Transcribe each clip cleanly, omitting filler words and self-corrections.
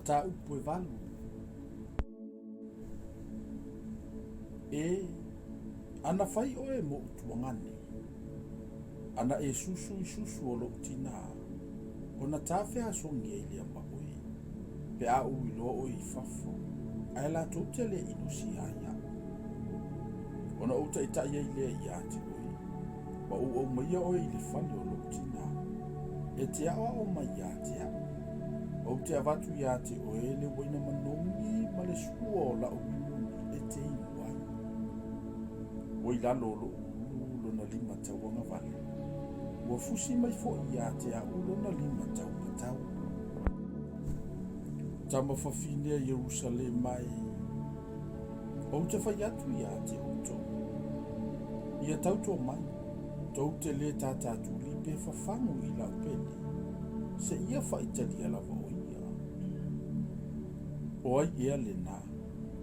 ta upu e valu. E ana fai oe mo utuangani. Ana e susu I susu o lo utina. Ona tawhea songi e lia maoi. Pe a ui lo o I fafo. Ai la tōtele inusi aia. Ona uta I taia I lea I ate oi. Ma u au maia oi I le fale o lo utina. E te awa o mai ate au. O te avatu I ate oi le waina manongi ma le sua o la uinuni e te inuai. Oi lalo o lo ulu na lima tauanga vale. Ua fusi mai fo I ate au lona lima tau matau. Tama whawhinea Jerusalem mai. O te whai atu I ate auto. Ia tautua mai. Tau te le tātātu li pe whawhangu I lau pene. Se ia whaitali ala wa o ia. O ai ea le nā.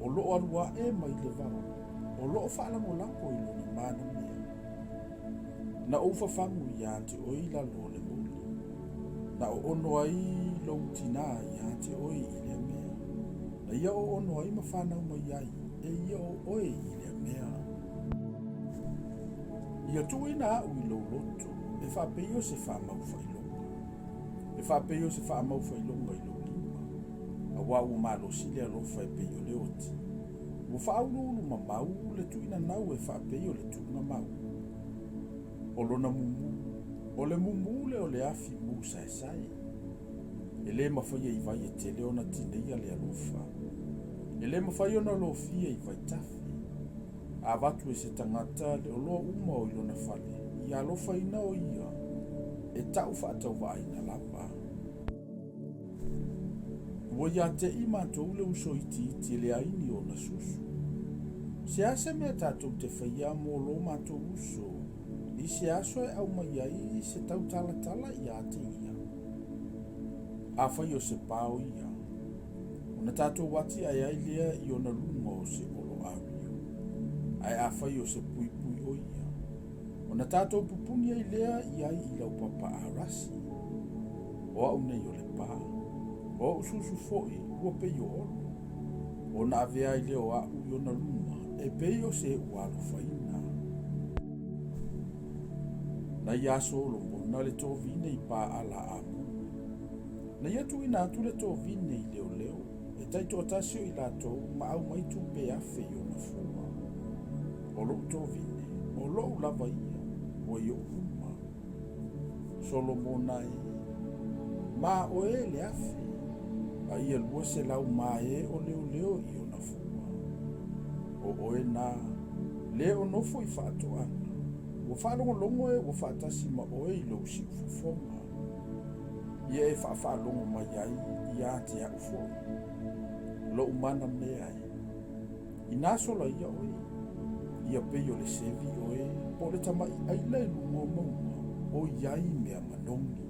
O loo arua e mai le vau. O loo whaalango lampo I lona mana mea. Na o whawhangu I ate o I la lo le muli. Na o ono ai lo tina I ate o I le mea. Na ia o ono ai ma whanau mai ai. E ia o oe I le mea. Ia tuina au I lo loto. E whapeo se whamau whailonga. E whapeo se whamau whailonga I lo lima. A wau malo sile alo whapeo le oti. Wo whaululu ma mau le tuina nau e whapeo le tuina mau. O lona mumu. O le mumu le o le afi mu sai sai. E le mawhaia I vai e te leona tineia le alofa. E le mawhai ona lo fia I vai tafi. A watu e se tangata le o loa uma o ilona fale. I alofa ina o ia. E tau whaatau wa aina lapa. Ua ia te I mātou le uso iti le aini o na susu. Se ase mea tātou te whaia mō lo mātou uso. I se aso e au mai ai se tau tala I a te ia. A whai o se pāo ia. Ona tātou wati ai ai lea I ona lunga o se olo awio. Ai a whai o se pui pui o ia. Ona tātou pupuni ai lea I ai I lau papa a rasi. O au nei o le pā. O ususu foi ua pei o olo. Ona avea ai lea o au I ona lunga. E pei o se ualo whaina. Na ia Solomona le tō vine I pā ala amu. Na ia tu ina atu le tō vine I leo leo. E taito atasio I lato ma au mai tu pe afe I ona fua. O lo tō vine. O lo lava ia. O I o uma. Solomona ma o e le afe. A ia lua se lau ma e o leo leo I ona fua. O oe na leo nofo I whaatoanga. Ua whaalongo e ua whaatasi ma oe I lo si ufufonga. Ia e whaalongo mai ai I a te au foi. Lo umana mea e. I nasola ia oe. Ia peio le sevi oe. Po le tamai ai le lungo maunga. O iai mea manongi.